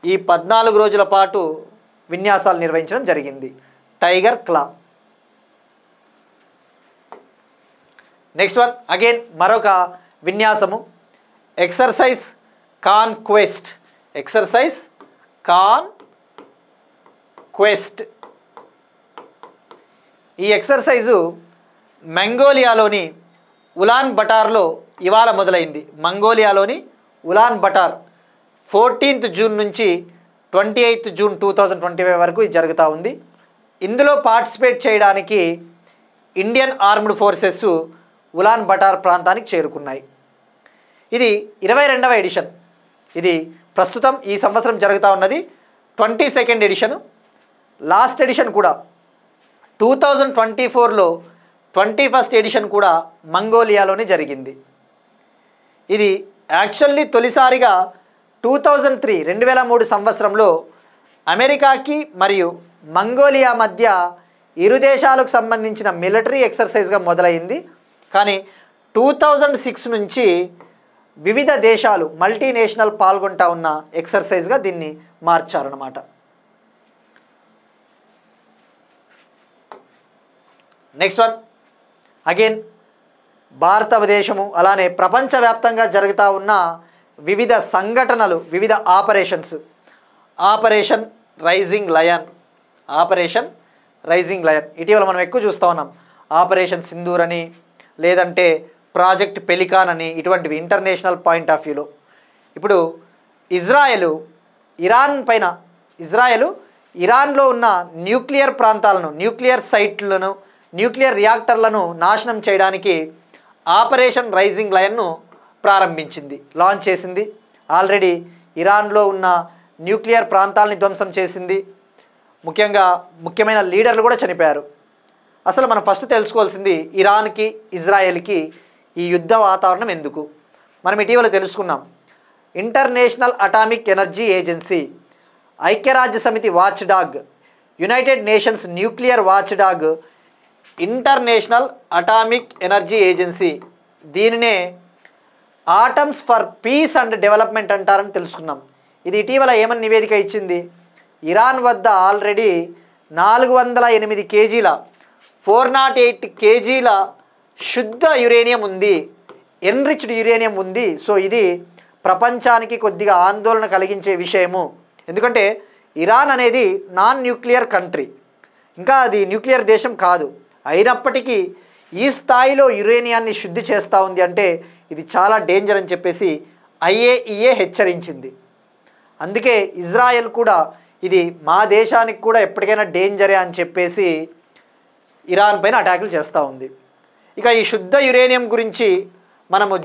ఈ 14 రోజుల పాటు విన్యాసాలు నిర్వహించడం జరిగింది. టైగర్ క్లా. నెక్స్ట్ వన్ అగైన్ మరొక విన్యాసము, ఎక్సర్సైజ్ కాన్క్వెస్ట్. Exercise conquest. ఈ ఎక్సర్సైజు మంగోలియాలోని ఉలాన్ బటార్లో ఇవాళ మొదలైంది. మంగోలియాలోని ఉలాన్ బటార్ 14th జూన్ నుంచి 28th జూన్ 2025 వరకు ఇది జరుగుతూ ఉంది. ఇందులో పార్టిసిపేట్ చేయడానికి ఇండియన్ ఆర్మ్డ్ ఫోర్సెస్ ఉలాన్ బటార్ ప్రాంతానికి చేరుకున్నాయి. ఇది 22వ ఎడిషన్. ఇది ప్రస్తుతం ఈ సంవత్సరం జరుగుతూ ఉన్నది 22nd ఎడిషన్. లాస్ట్ ఎడిషన్ కూడా 2024లో 21st ఎడిషన్ కూడా మంగోలియాలోనే జరిగింది. ఇది యాక్చువల్లీ తొలిసారిగా 2003 సంవత్సరంలో అమెరికాకి మరియు మంగోలియా మధ్య ఇరు దేశాలకు సంబంధించిన మిలిటరీ ఎక్సర్సైజ్గా మొదలైంది. కానీ 2006 నుంచి వివిధ దేశాలు మల్టీనేషనల్ పాల్గొంటా ఉన్న ఎక్సర్సైజ్గా దీన్ని మార్చారన్నమాట. నెక్స్ట్ వన్ అగైన్ భారతదేశము అలానే ప్రపంచవ్యాప్తంగా జరుగుతూ ఉన్న వివిధ సంఘటనలు, వివిధ operations. Operation Rising Lion. Operation Rising Lion ఇటీవల మనం ఎక్కువ చూస్తూ ఉన్నాం. ఆపరేషన్ సింధూర్ అని, లేదంటే ప్రాజెక్ట్ పెలికాన్ అని, ఇటువంటివి ఇంటర్నేషనల్ పాయింట్ ఆఫ్ వ్యూలో. ఇప్పుడు ఇజ్రాయెలు ఇరాన్లో ఉన్న న్యూక్లియర్ ప్రాంతాలను, న్యూక్లియర్ సైట్లను, న్యూక్లియర్ రియాక్టర్లను నాశనం చేయడానికి ఆపరేషన్ రైజింగ్ లయన్ను ప్రారంభించింది, లాంచ్ చేసింది. ఆల్రెడీ ఇరాన్లో ఉన్న న్యూక్లియర్ ప్రాంతాలని ధ్వంసం చేసింది. ముఖ్యమైన లీడర్లు కూడా చనిపోయారు. అసలు మనం ఫస్ట్ తెలుసుకోవాల్సింది ఇరాన్కి ఇజ్రాయెల్కి ఈ యుద్ధ వాతావరణం ఎందుకు. మనం ఇటీవల తెలుసుకున్నాం. ఇంటర్నేషనల్ అటామిక్ ఎనర్జీ ఏజెన్సీ, ఐక్యరాజ్య సమితి watchdog, United Nations nuclear watchdog, International Atomic Energy Agency, దీనినే atoms for peace and development అంటారని తెలుసుకున్నాం. ఇది ఇటీవల ఏమని నివేదిక ఇచ్చింది, ఇరాన్ వద్ద ఆల్రెడీ 408 కేజీల 408 కేజీల శుద్ధ యురేనియం ఉంది, ఎన్రిచ్డ్ యురేనియం ఉంది. సో ఇది ప్రపంచానికి కొద్దిగా ఆందోళన కలిగించే విషయము. ఎందుకంటే ఇరాన్ అనేది నాన్ న్యూక్లియర్ కంట్రీ, ఇంకా అది న్యూక్లియర్ దేశం కాదు. అయినప్పటికీ ఈ స్థాయిలో యురేనియాన్ని శుద్ధి చేస్తూ ఉంది అంటే ఇది చాలా డేంజర్ అని చెప్పేసి IAEA హెచ్చరించింది. అందుకే ఇజ్రాయెల్ కూడా ఇది మా దేశానికి కూడా ఎప్పటికైనా డేంజరే అని చెప్పేసి ఇరాన్ పైన అటాకులు చేస్తూ ఉంది. ఇక ఈ శుద్ధ యురేనియం గురించి మనము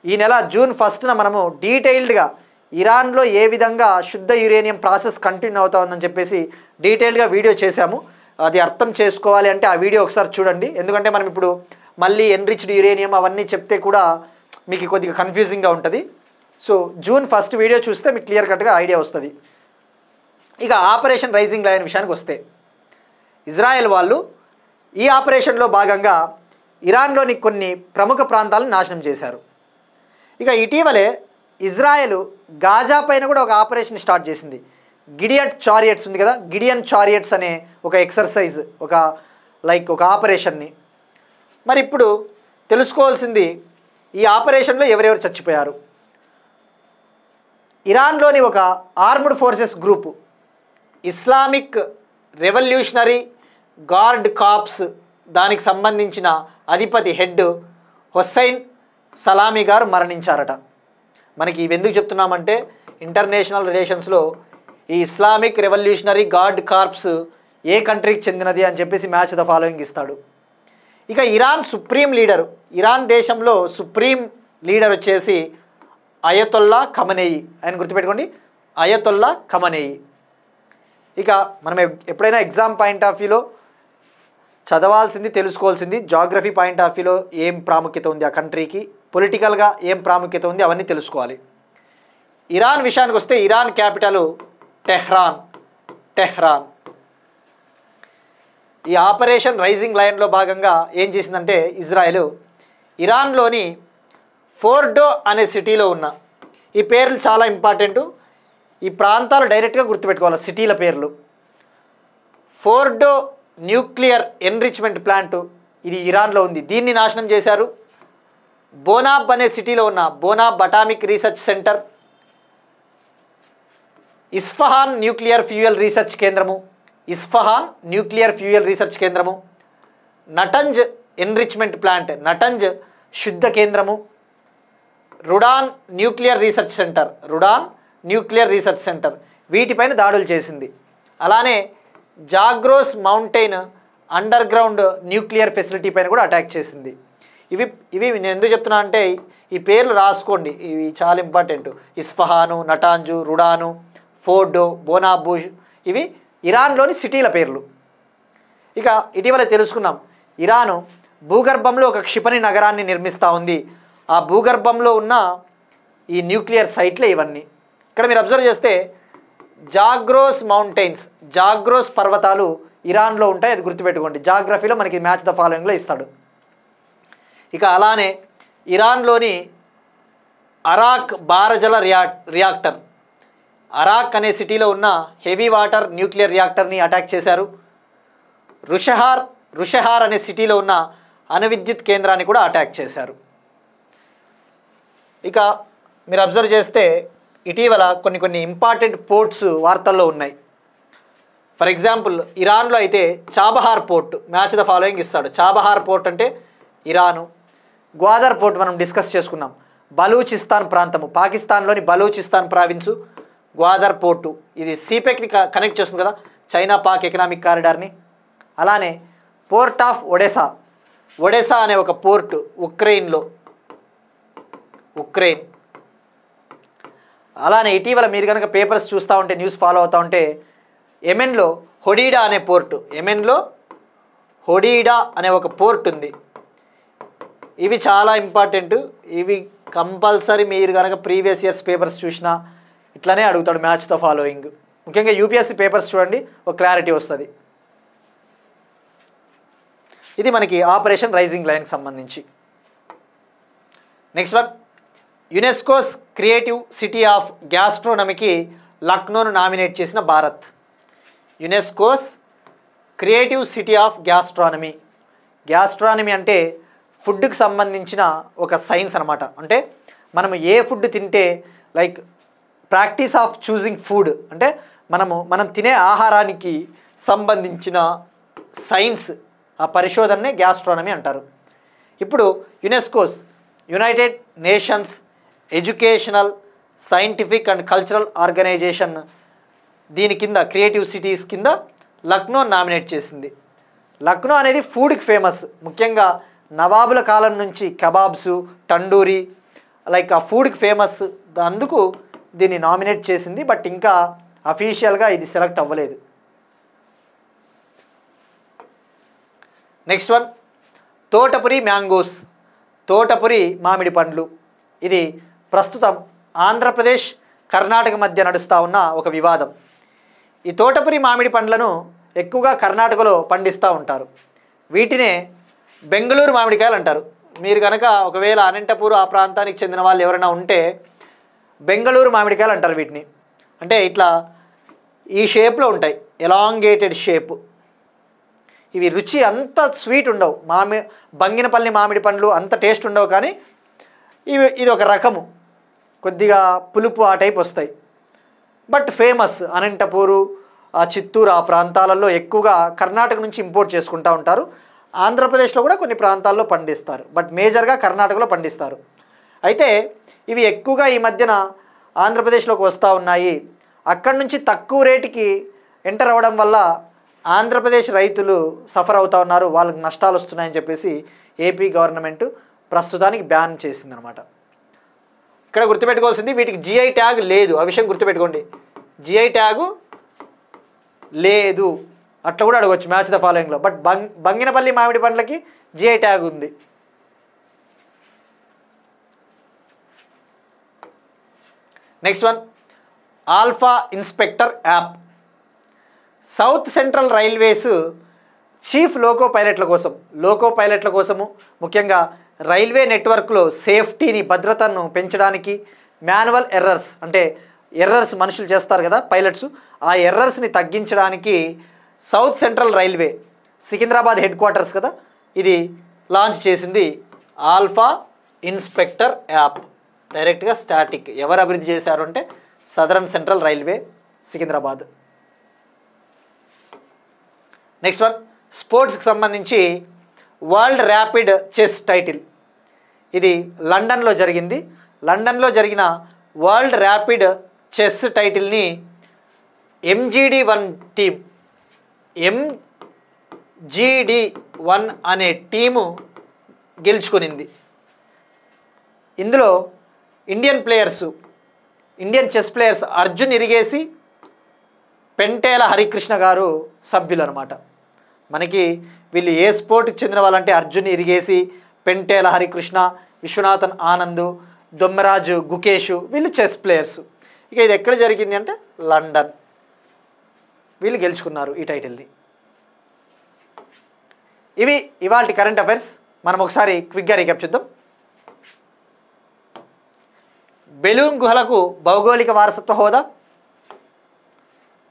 ఈ నెల జూన్ 1న మనము డీటెయిల్డ్గా ఇరాన్లో ఏ విధంగా శుద్ధ యురేనియం ప్రాసెస్ కంటిన్యూ అవుతా ఉందని చెప్పేసి డీటెయిల్డ్గా వీడియో చేశాము. అది అర్థం చేసుకోవాలి అంటే ఆ వీడియో ఒకసారి చూడండి. ఎందుకంటే మనం ఇప్పుడు మళ్ళీ ఎన్రిచ్డ్ యురేనియం అవన్నీ చెప్తే కూడా మీకు కొద్దిగా కన్ఫ్యూజింగ్గా ఉంటుంది. సో జూన్ 1 వీడియో చూస్తే మీకు క్లియర్ కట్గా ఐడియా వస్తుంది. ఇక ఆపరేషన్ రైజింగ్ లయన్ విషయానికి వస్తే, ఇజ్రాయెల్ వాళ్ళు ఈ ఆపరేషన్లో భాగంగా ఇరాన్లోని కొన్ని ప్రముఖ ప్రాంతాలను నాశనం చేశారు. ఇక ఇటీవలే ఇజ్రాయెల్ గాజా పైన కూడా ఒక ఆపరేషన్ స్టార్ట్ చేసింది. గిడియన్ చారియట్స్ ఉంది కదా, గిడియన్ చారియట్స్ అనే ఒక ఎక్సర్సైజ్, ఒక ఆపరేషన్ని. మరి ఇప్పుడు తెలుసుకోవాల్సింది ఈ ఆపరేషన్లో ఎవరెవరు చచ్చిపోయారు. ఇరాన్లోని ఒక armed forces group, Islamic Revolutionary Guard Corps, దానికి సంబంధించిన అధిపతి హెడ్ హుస్సైన్ సలామీ గారు మరణించారట. మనకి ఇవి ఎందుకు చెప్తున్నామంటే ఇంటర్నేషనల్ రిలేషన్స్లో ఈ ఇస్లామిక్ రెవల్యూషనరీ గార్డ్ కార్ప్స్ ఏ కంట్రీకి చెందినది అని చెప్పేసి మ్యాచ్ ద ఫాలోయింగ్ ఇస్తాడు. ఇక ఇరాన్ సుప్రీం లీడరు, ఇరాన్ దేశంలో సుప్రీం లీడర్ వచ్చేసి అయతొల్లా ఖమనేయి. ఆయన గుర్తుపెట్టుకోండి, అయతొల్లా ఖమనేయి. ఇక మనం ఎప్పుడైనా ఎగ్జామ్ పాయింట్ ఆఫ్ వ్యూలో చదవాల్సింది, తెలుసుకోవాల్సింది, జాగ్రఫీ పాయింట్ ఆఫ్ వ్యూలో ఏం ప్రాముఖ్యత ఉంది ఆ కంట్రీకి, పొలిటికల్గా ఏం ప్రాముఖ్యత ఉంది అవన్నీ తెలుసుకోవాలి. ఇరాన్ విషయానికి వస్తే ఇరాన్ క్యాపిటల్ టెహ్రాన్. ఈ ఆపరేషన్ రైజింగ్ లయన్లో భాగంగా ఏం చేసిందంటే ఇజ్రాయెల్ ఇరాన్లోని ఫోర్డో అనే సిటీలో ఉన్న, ఈ పేర్లు చాలా ఇంపార్టెంటు, ఈ ప్రాంతాలు డైరెక్ట్గా గుర్తుపెట్టుకోవాలి సిటీల పేర్లు. ఫోర్డో న్యూక్లియర్ ఎన్రిచ్మెంట్ ప్లాంటు ఇది ఇరాన్లో ఉంది, దీన్ని నాశనం చేశారు. బోనాబ్ అనే సిటీలో ఉన్న Bonab atomic research centre, Isfahan nuclear fuel research కేంద్రము, నటంజ్ ఎన్రిచ్మెంట్ ప్లాంట్, నటంజ్ శుద్ధ కేంద్రము, రుడాన్ న్యూక్లియర్ రీసెర్చ్ సెంటర్ వీటిపైన దాడులు చేసింది. అలానే Zagros mountain underground nuclear facility పైన కూడా అటాక్ చేసింది. ఇవి నేను ఎందుకు చెప్తున్నా అంటే ఈ పేర్లు రాసుకోండి, ఇవి చాలా ఇంపార్టెంట్. ఇస్ఫహాను, నటాంజు, రుడాను, ఫోర్డో, బోనాబూజ్ ఇవి ఇరాన్లోని సిటీల పేర్లు. ఇక ఇటీవల తెలుసుకున్నాం ఇరాను భూగర్భంలో ఒక క్షిపణి నగరాన్ని నిర్మిస్తూ ఉంది. ఆ భూగర్భంలో ఉన్న ఈ న్యూక్లియర్ సైట్లే ఇవన్నీ. ఇక్కడ మీరు అబ్జర్వ్ చేస్తే జాగ్రోస్ పర్వతాలు ఇరాన్లో ఉంటాయి, అది గుర్తుపెట్టుకోండి. జాగ్రఫీలో మనకి మ్యాచ్ ద ఫాలోయింగ్లో ఇస్తాడు. ఇక అలానే ఇరాన్లోని అరాక్ బారజల రియాక్టర్, అరాక్ అనే సిటీలో ఉన్న హెవీ వాటర్ న్యూక్లియర్ రియాక్టర్ని అటాక్ చేశారు. రుషహార్ అనే సిటీలో ఉన్న అణువిద్యుత్ కేంద్రాన్ని కూడా అటాక్ చేశారు. ఇక మీరు అబ్జర్వ్ చేస్తే ఇటీవల కొన్ని ఇంపార్టెంట్ పోర్ట్స్ వార్తల్లో ఉన్నాయి. ఫర్ ఎగ్జాంపుల్ ఇరాన్లో అయితే Chabahar port match the following ఇస్తాడు. చాబహార్ పోర్ట్ అంటే ఇరాను. గ్వాదర్ పోర్ట్ మనం డిస్కస్ చేసుకున్నాం. బలూచిస్తాన్ ప్రాంతము, పాకిస్తాన్లోని బలూచిస్తాన్ ప్రావిన్సు గ్వాదర్ పోర్టు, ఇది సీపెక్ని కనెక్ట్ చేస్తుంది కదా చైనా పాక్ ఎకనామిక్ కారిడార్ని. అలానే పోర్ట్ ఆఫ్ ఒడెసా, ఒడెసా అనే ఒక పోర్టు ఉక్రెయిన్లో, ఉక్రెయిన్. అలానే ఇటీవల మీరు కనుక పేపర్స్ చూస్తూ ఉంటే, న్యూస్ ఫాలో అవుతూ ఉంటే, యెమెన్లో హొడీడా అనే పోర్టు, యెమెన్లో హొడీడా అనే ఒక పోర్ట్ ఉంది. ఇవి చాలా ఇంపార్టెంట్, ఇవి కంపల్సరీ మీరు కనుక ప్రీవియస్ ఇయర్స్ పేపర్స్ చూసినా ఇట్లనే అడుగుతాడు మ్యాచ్ ద ఫాలోయింగ్. ముఖ్యంగా యూపీఎస్సీ పేపర్స్ చూడండి, ఒక క్లారిటీ వస్తుంది. ఇది మనకి ఆపరేషన్ రైజింగ్ లైన్కి సంబంధించి. Next one, UNESCO's creative city of గ్యాస్ట్రోనమీకి లక్నోను నామినేట్ చేసిన Bharat. UNESCO's creative city of gastronomy. Gastronomy అంటే ఫుడ్కి సంబంధించిన ఒక సైన్స్ అనమాట. అంటే మనము ఏ ఫుడ్ తింటే, like practice of choosing food అంటే మనం తినే ఆహారానికి సంబంధించిన సైన్స్, ఆ పరిశోధననే గ్యాస్ట్రానమీ అంటారు. ఇప్పుడు UNESCO's United Nations Educational Scientific and Cultural Organization దీని కింద క్రియేటివ్ సిటీస్ కింద లక్నో నామినేట్ చేసింది. లక్నో అనేది ఫుడ్కి ఫేమస్. ముఖ్యంగా నవాబుల కాలం నుంచి కబాబ్స్, టండూరి, లైక్ ఆ ఫుడ్కి ఫేమస్. అందుకు దీన్ని నామినేట్ చేసింది. బట్ ఇంకా అఫీషియల్గా ఇది సెలెక్ట్ అవ్వలేదు. నెక్స్ట్ వన్, తోటపురి మ్యాంగోస్, తోటపురి మామిడి పండ్లు. ఇది ప్రస్తుతం ఆంధ్రప్రదేశ్ కర్ణాటక మధ్య నడుస్తూ ఉన్న ఒక వివాదం. ఈ తోటపురి మామిడి పండ్లను ఎక్కువగా కర్ణాటకలో పండిస్తూ ఉంటారు. వీటినే బెంగళూరు మామిడికాయలు అంటారు. మీరు కనుక ఒకవేళ అనంతపూర్ ఆ ప్రాంతానికి చెందిన వాళ్ళు ఎవరైనా ఉంటే బెంగళూరు మామిడికాయలు అంటారు వీటిని. అంటే ఇట్లా ఈ షేప్లో ఉంటాయి, ఎలాంగేటెడ్ షేప్. ఇవి రుచి అంత స్వీట్ ఉండవు. బంగినపల్లి మామిడి పండ్లు అంత టేస్ట్ ఉండవు, కానీ ఇది ఒక రకము, కొద్దిగా పులుపు ఆ టైప్ వస్తాయి. బట్ ఫేమస్ అనంతపూరు, చిత్తూరు ఆ ప్రాంతాలలో ఎక్కువగా కర్ణాటక నుంచి ఇంపోర్ట్ చేసుకుంటూ ఉంటారు. ఆంధ్రప్రదేశ్లో కూడా కొన్ని ప్రాంతాల్లో పండిస్తారు, బట్ మేజర్గా కర్ణాటకలో పండిస్తారు. అయితే ఇవి ఎక్కువగా ఈ మధ్యన ఆంధ్రప్రదేశ్లోకి వస్తూ ఉన్నాయి. అక్కడి నుంచి తక్కువ రేటుకి ఎంటర్ అవ్వడం వల్ల ఆంధ్రప్రదేశ్ రైతులు సఫర్ అవుతూ ఉన్నారు, వాళ్ళకి నష్టాలు వస్తున్నాయని చెప్పేసి ఏపీ గవర్నమెంట్ ప్రస్తుతానికి బ్యాన్ చేసిందనమాట. ఇక్కడ గుర్తుపెట్టుకోవాల్సింది, వీటికి జిఐ ట్యాగ్ లేదు. ఆ విషయం గుర్తుపెట్టుకోండి, జిఐ ట్యాగు లేదు. అట్లా కూడా అడగవచ్చు మ్యాచ్ ద ఫాలోయింగ్లో. బట్ బంగినపల్లి మామిడి పండ్లకి జిఐ ట్యాగ్ ఉంది. Next one, alpha inspector app. South central railways chief loco పైలట్ల కోసము ముఖ్యంగా రైల్వే నెట్వర్క్లో సేఫ్టీని, భద్రతను పెంచడానికి, మాన్యువల్ ఎర్రర్స్ అంటే ఎర్రర్స్ మనుషులు చేస్తారు కదా పైలట్స్, ఆ ఎర్రర్స్ని తగ్గించడానికి south central railway Secunderabad headquarters కదా, ఇది లాంచ్ చేసింది ఆల్ఫా ఇన్స్పెక్టర్ యాప్. డైరెక్ట్గా స్టాటిక్. ఎవరు అభివృద్ధి చేశారు అంటే southern central railway Secunderabad. Next one, స్పోర్ట్స్కి సంబంధించి వరల్డ్ ర్యాపిడ్ చెస్ టైటిల్. ఇది లండన్లో జరిగింది. లండన్లో జరిగిన వరల్డ్ ర్యాపిడ్ చెస్ టైటిల్ని MGD1 టీం, MGD1 అనే టీము గెలుచుకునింది. ఇందులో Indian chess players Arjun Erigaisi, Pentela Harikrishna గారు సభ్యులు అనమాట. మనకి వీళ్ళు ఏ స్పోర్ట్కి చెందిన వాళ్ళంటే అర్జున్ ఇరిగేసి, పెంటేల హరికృష్ణ, విశ్వనాథన్ ఆనంద్, దొమ్మరాజు గుకేషు, వీళ్ళు చెస్ ప్లేయర్స్. ఇక ఇది ఎక్కడ జరిగింది అంటే లండన్. వీళ్ళు గెలుచుకున్నారు ఈ టైటిల్ని. ఇవి ఇవాల్టి కరెంట్ అఫైర్స్. మనం ఒకసారి క్విక్గా రీక్యాప్ చూద్దాం. బెలూన్ గుహలకు భౌగోళిక వారసత్వ హోదా,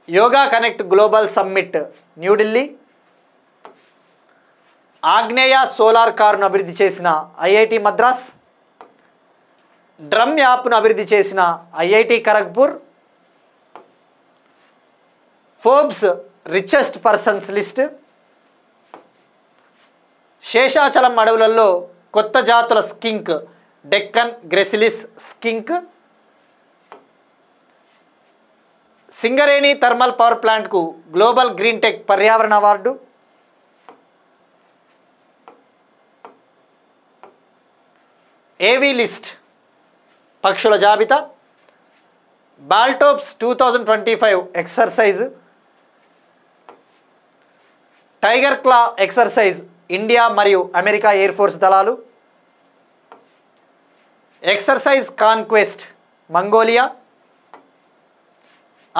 yoga connect global summit New Delhi, ఆగ్నేయ సోలార్ కారును అభివృద్ధి చేసిన ఐఐటి మద్రాస్, డ్రమ్ యాప్ను అభివృద్ధి చేసిన IIT Kharagpur, Forbes richest persons list, Seshachalam అడవులలో కొత్త జాతుల skink Deccan gracilis skink. Singareni thermal power ప్లాంట్కు గ్లోబల్ గ్రీన్ టెక్ పర్యావరణ అవార్డు. ఏవీ లిస్ట్ పక్షుల జాబితా. BALTOPS 2025 exercise. Tiger claw exercise India మరియు అమెరికా ఎయిర్ ఫోర్స్ దళాలు. Exercise conquest Mongolia.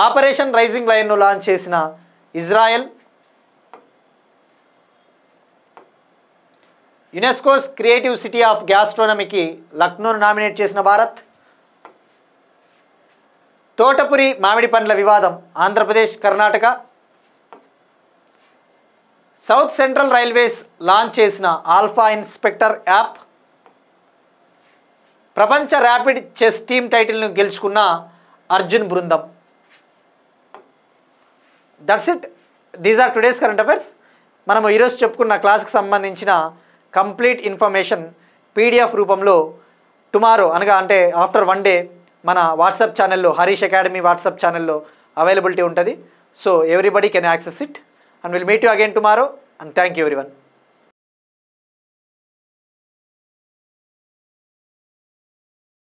Operation rising లయన్ను లాంచ్ చేసిన Israel. UNESCO's creative city of గ్యాస్ట్రోనమీకి లక్నోను నామినేట్ చేసిన భారత్. తోటపురి మామిడి పండ్ల వివాదం Andhra Pradesh Karnataka. South central railways launch చేసిన ఆల్ఫా ఇన్స్పెక్టర్ యాప్. ప్రపంచ ర్యాపిడ్ చెస్ టీమ్ టైటిల్ను గెలుచుకున్న అర్జున్ బృందం. That's it. These are today's current affairs. మనము ఈరోజు చెప్పుకున్న క్లాస్కి సంబంధించిన కంప్లీట్ ఇన్ఫర్మేషన్ పీడిఎఫ్ రూపంలో టుమారో అంటే ఆఫ్టర్ 1 డే మన వాట్సాప్ ఛానల్లో హరీష్ అకాడమీ వాట్సాప్ ఛానల్లో అవైలబిలిటీ ఉంటుంది. So everybody can access it and will meet you again tomorrow and thank you everyone.